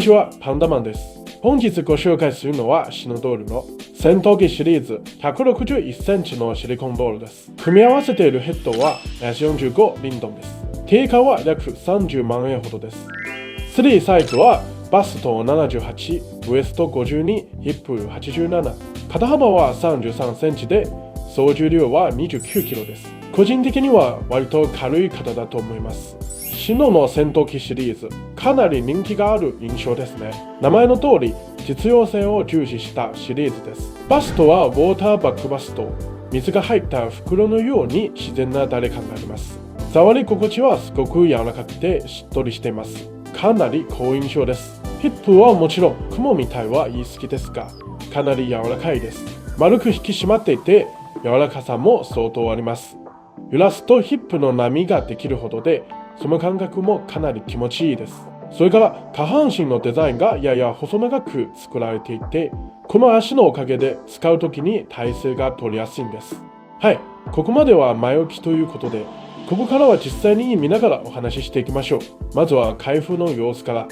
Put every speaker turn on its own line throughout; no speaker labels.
ちは、パンダマンです。本日ご紹介するのはシノドールの戦闘機シリーズ161センチのシリコンボールです。組み合わせているヘッドは S45 リンドンです。定価は約30万円ほどです。3サイズはバスト78、ウエスト52、ヒップ87、肩幅は33センチで総重量は29キロです。個人的には割と軽い型だと思います。シノの戦闘機シリーズ、かなり人気がある印象ですね。名前の通り、実用性を重視したシリーズです。バストはウォーターバックバスト、水が入った袋のように自然な垂れ感があります。触り心地はすごく柔らかくてしっとりしています。かなり好印象です。ヒップはもちろん雲みたいは言い過ぎですが、かなり柔らかいです。丸く引き締まっていて、柔らかさも相当あります。揺らすとヒップの波ができるほどで、その感覚もかなり気持ちいいです。それから下半身のデザインがやや細長く作られていて、この足のおかげで使うときに体勢が取りやすいんです。はい、ここまでは前置きということで、ここからは実際に見ながらお話ししていきましょう。まずは開封の様子から。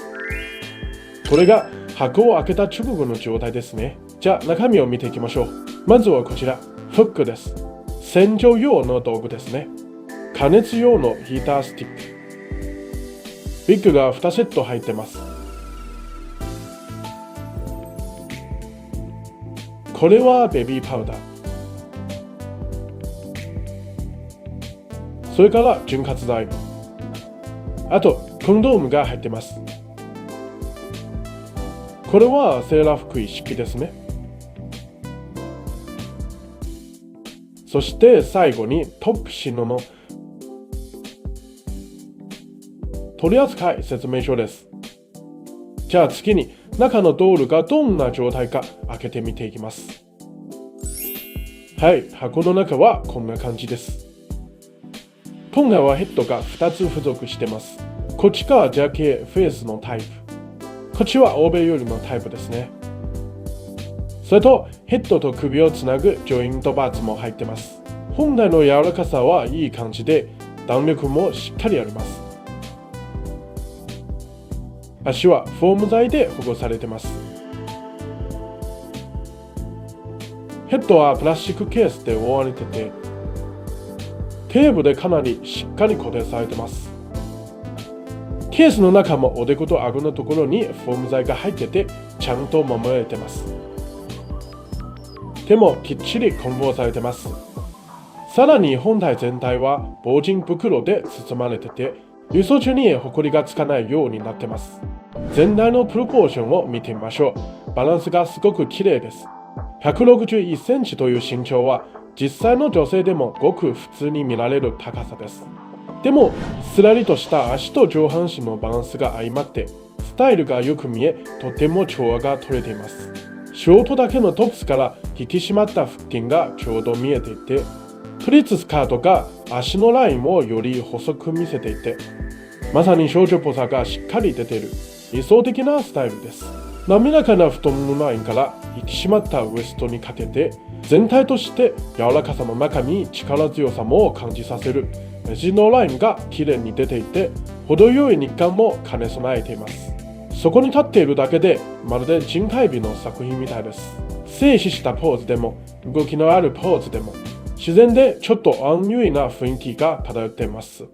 これが箱を開けた直後の状態ですね。じゃあ中身を見ていきましょう。まずはこちら、フックです。洗浄用の道具ですね。加熱用のヒータースティック。ビッグが2セット入ってます。これはベビーパウダー。それから潤滑剤。あと、コンドームが入ってます。これはセーラー服一式ですね。そして最後にトップシノの取扱説明書です。じゃあ次に中のドールがどんな状態か開けてみていきます。はい、箱の中はこんな感じです。今回はヘッドが2つ付属してます。こっちがジャケフェイスのタイプ。こっちは欧米よりのタイプですね。それとヘッドと首をつなぐジョイントバーツも入ってます。本来の柔らかさはいい感じで弾力もしっかりあります。足はフォーム材で保護されてます。ヘッドはプラスチックケースで覆われてて、テープでかなりしっかり固定されてます。ケースの中もおでこと顎のところにフォーム材が入っててちゃんと守られてます。手もきっちり梱包されてます。さらに本体全体は防塵袋で包まれてて、輸送中にホコリがつかないようになってます。全体のプロポーションを見てみましょう。バランスがすごく綺麗です。161センチという身長は実際の女性でもごく普通に見られる高さです。でもすらりとした足と上半身のバランスが相まってスタイルがよく見え、とても調和が取れています。ショートだけのトップスから引き締まった腹筋がちょうど見えていて、プリーツスカートが足のラインをより細く見せていて、まさに少女っぽさがしっかり出ている理想的なスタイルです。滑らかな太ももラインから引き締まったウエストにかけて、全体として柔らかさの中に力強さも感じさせる肘のラインが綺麗に出ていて、程よい日感も兼ね備えています。そこに立っているだけでまるで人体美の作品みたいです。静止したポーズでも動きのあるポーズでも自然でちょっとアンニュイな雰囲気が漂っています。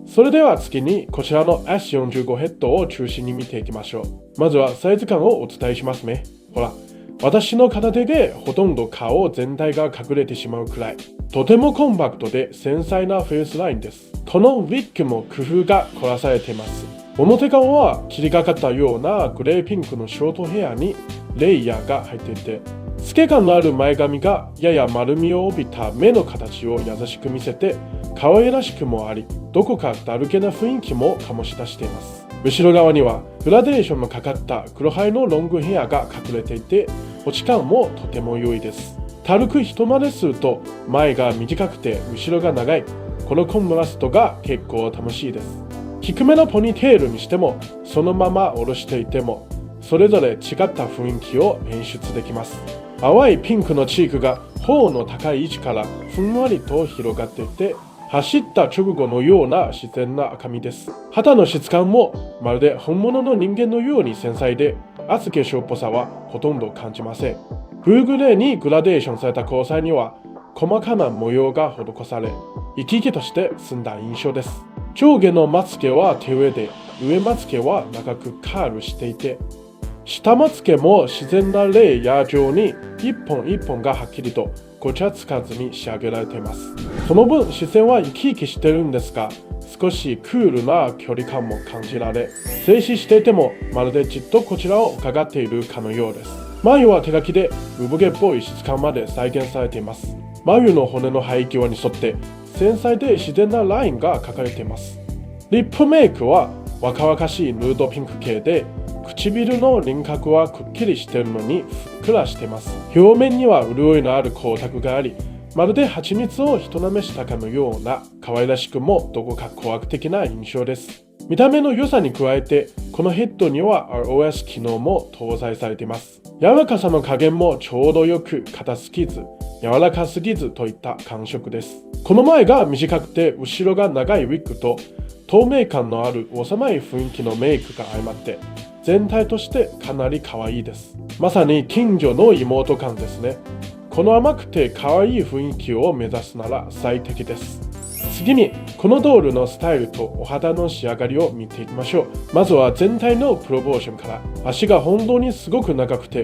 それでは次にこちらの S45 ヘッドを中心に見ていきましょう。まずはサイズ感をお伝えしますね。ほら、私の片手でほとんど顔全体が隠れてしまうくらい、とてもコンパクトで繊細なフェイスラインです。このウィッグも工夫が凝らされています。表側は切りかかったようなグレーピンクのショートヘアにレイヤーが入っていて、透け感のある前髪がやや丸みを帯びた目の形を優しく見せて可愛らしくもあり、どこかだるけな雰囲気も醸し出しています。後ろ側にはグラデーションのかかった黒灰のロングヘアが隠れていて、落ち感もとても良いです。軽く一回りすると前が短くて後ろが長い、このコントラストが結構楽しいです。低めのポニーテールにしてもそのまま下ろしていてもそれぞれ違った雰囲気を演出できます。淡いピンクのチークが頬の高い位置からふんわりと広がっていて、走った直後のような自然な赤みです。肌の質感もまるで本物の人間のように繊細で、厚化粧っぽさはほとんど感じません。ブルーグレーにグラデーションされた交際には細かな模様が施され、生き生きとして澄んだ印象です。上下のまつげは手植えで、上まつげは長くカールしていて、下まつげも自然なレイヤー状に一本一本がはっきりとごちゃつかずに仕上げられています。その分視線は生き生きしてるんですが、少しクールな距離感も感じられ、静止していてもまるでじっとこちらを伺っているかのようです。眉は手書きで産毛っぽい質感まで再現されています。眉の骨の生え際に沿って繊細で自然なラインが描かれています。リップメイクは若々しいヌードピンク系で、唇の輪郭はくっきりしているのにふっくらしています。表面には潤いのある光沢があり、まるで蜂蜜を一舐めしたかのような可愛らしくもどこか怖く的な印象です。見た目の良さに加えて、このヘッドには ROS 機能も搭載されています。柔らかさの加減もちょうどよく、硬すぎず柔らかすぎずといった感触です。この前が短くて後ろが長いウィッグと透明感のある幼い雰囲気のメイクが相まって、全体としてかなり可愛いです。まさに近所の妹感ですね。この甘くて可愛い雰囲気を目指すなら最適です。次にこのドールのスタイルとお肌の仕上がりを見ていきましょう。まずは全体のプロポーションから。足が本当にすごく長くて、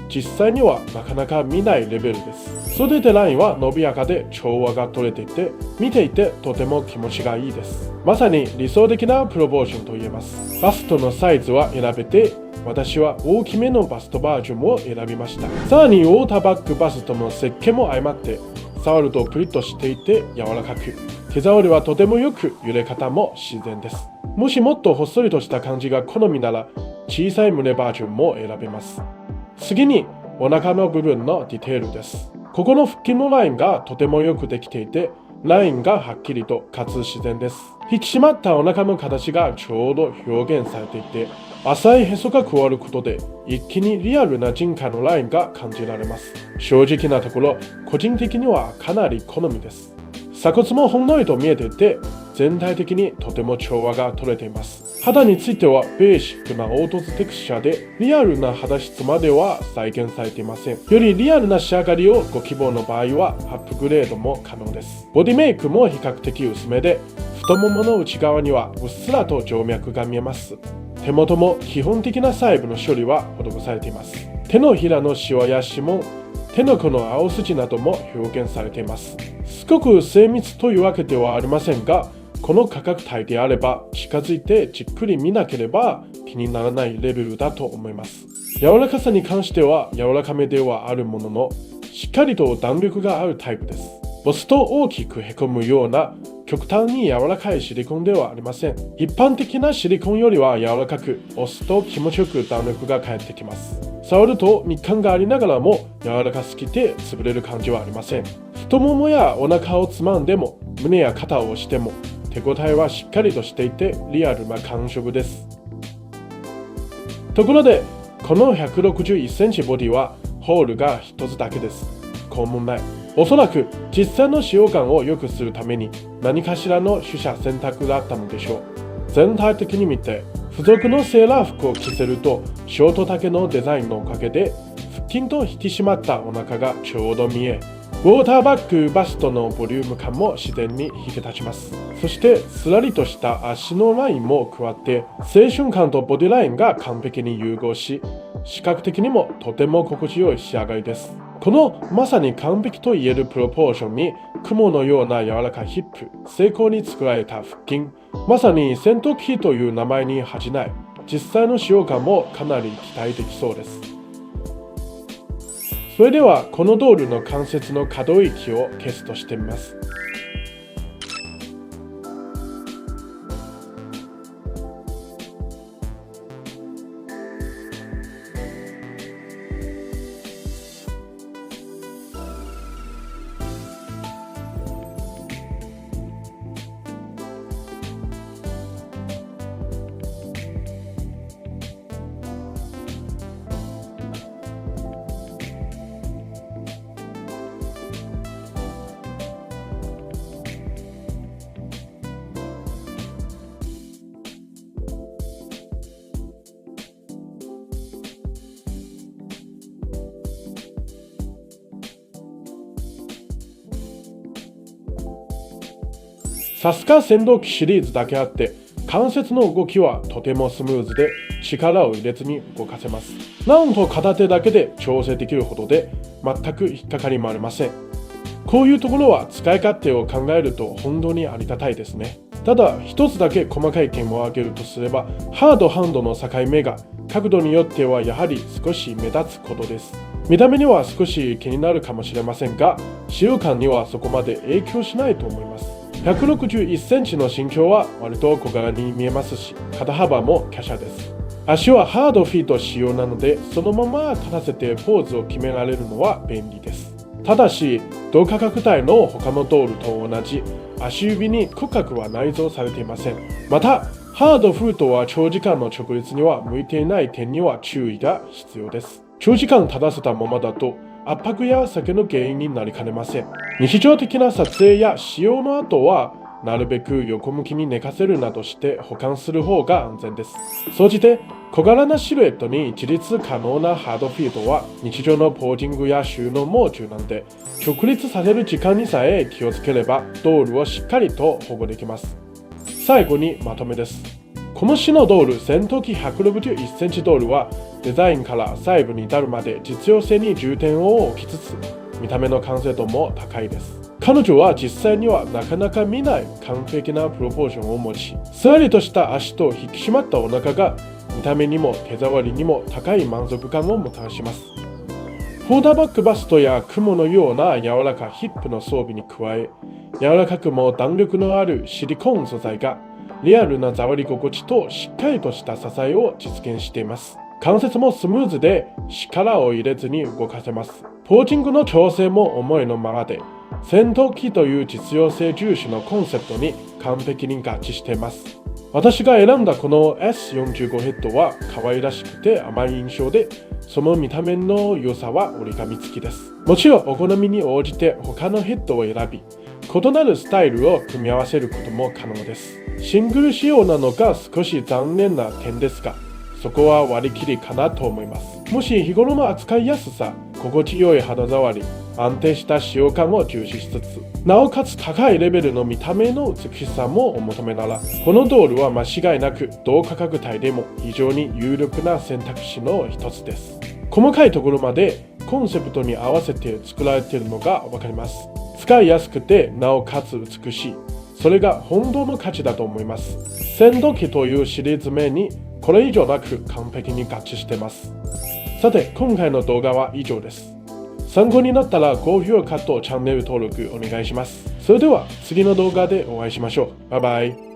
実際にはなかなか見ないレベルです。袖手ラインは伸びやかで調和が取れていて、見ていてとても気持ちがいいです。まさに理想的なプロポーションと言えます。バストのサイズは選べて、私は大きめのバストバージョンを選びました。さらにウォーターバッグバストの設計も相まって、触るとプリッとしていて柔らかく、手触りはとてもよく、揺れ方も自然です。もしもっとほっそりとした感じが好みなら、小さい胸バージョンも選べます。次にお腹の部分のディテールです。ここの腹筋のラインがとてもよくできていて、ラインがはっきりとかつ自然です。引き締まったお腹の形がちょうど表現されていて、浅いへそが加わることで一気にリアルな人家のラインが感じられます。正直なところ、個人的にはかなり好みです。鎖骨もほんのりと見えていて、全体的にとても調和が取れています。肌についてはベーシックな凹凸テクスチャーで、リアルな肌質までは再現されていません。よりリアルな仕上がりをご希望の場合はアップグレードも可能です。ボディメイクも比較的薄めで、太ももの内側にはうっすらと静脈が見えます。手元も基本的な細部の処理は施されています。手のひらのシワや指紋、手の甲の青筋なども表現されています。すごく精密というわけではありませんが、この価格帯であれば近づいてじっくり見なければ気にならないレベルだと思います。柔らかさに関しては柔らかめではあるものの、しっかりと弾力があるタイプです。押すと大きくへこむような極端に柔らかいシリコンではありません。一般的なシリコンよりは柔らかく、押すと気持ちよく弾力が返ってきます。触ると密感がありながらも柔らかすぎて潰れる感じはありません。太ももやお腹をつまんでも、胸や肩を押しても手応えはしっかりとしていてリアルな感触です。ところで、この161センチボディはホールが1つだけです。肛門ない。おそらく実際の使用感を良くするために何かしらの取捨選択だったのでしょう。全体的に見て、付属のセーラー服を着せるとショート丈のデザインのおかげで腹筋と引き締まったお腹がちょうど見え、ウォーターバッグバストのボリューム感も自然に引き立ちます。そしてすらりとした足のラインも加わって、青春感とボディラインが完璧に融合し、視覚的にもとても心地よい仕上がりです。このまさに完璧と言えるプロポーションに、雲のような柔らかいヒップ、精巧に作られた腹筋、まさに戦闘機という名前に恥じない実際の使用感もかなり期待できそうです。それではこのドールの関節の可動域をテストしてみます。さすが戦闘機シリーズだけあって、関節の動きはとてもスムーズで力を入れずに動かせます。なんと片手だけで調整できるほどで全く引っかかりもありません。こういうところは使い勝手を考えると本当にありがたいですね。ただ一つだけ細かい点を挙げるとすれば、ハードハンドの境目が角度によってはやはり少し目立つことです。見た目には少し気になるかもしれませんが、使用感にはそこまで影響しないと思います。161センチの身長は割と小柄に見えますし、肩幅も華奢です。足はハードフィート仕様なので、そのまま立たせてポーズを決められるのは便利です。ただし、同価格帯の他のドールと同じ足指に骨格は内蔵されていません。また、ハードフートは長時間の直立には向いていない点には注意が必要です。長時間立たせたままだと圧迫や避けの原因になりかねません。日常的な撮影や使用の後はなるべく横向きに寝かせるなどして保管する方が安全です。総じて小柄なシルエットに自立可能なハードフィートは日常のポージングや収納も柔軟で、直立させる時間にさえ気をつければドールをしっかりと保護できます。最後にまとめです。この種のドール戦闘機161センチドールはデザインから細部に至るまで実用性に重点を置きつつ、見た目の完成度も高いです。彼女は実際にはなかなか見ない完璧なプロポーションを持ち、すらりとした足と引き締まったお腹が見た目にも手触りにも高い満足感をもたらします。フォーダーバックバストや雲のような柔らかヒップの装備に加え、柔らかくも弾力のあるシリコーン素材がリアルな触り心地としっかりとした支えを実現しています。関節もスムーズで力を入れずに動かせます。ポージングの調整も思いのままで、戦闘機という実用性重視のコンセプトに完璧に合致しています。私が選んだこの S45 ヘッドは可愛らしくて甘い印象で、その見た目の良さは折り紙付きです。もちろんお好みに応じて他のヘッドを選び、異なるスタイルを組み合わせることも可能です。シングル仕様なのが少し残念な点ですが、そこは割り切りかなと思います。もし日頃の扱いやすさ、心地よい肌触り、安定した使用感を重視しつつ、なおかつ高いレベルの見た目の美しさもお求めなら、このドールは間違いなく同価格帯でも非常に有力な選択肢の一つです。細かいところまでコンセプトに合わせて作られているのがわかります。使いやすくてなおかつ美しい。それが本当の価値だと思います。戦闘機というシリーズ名にこれ以上なく完璧に合致しています。さて、今回の動画は以上です。参考になったら高評価とチャンネル登録お願いします。それでは次の動画でお会いしましょう。バイバイ。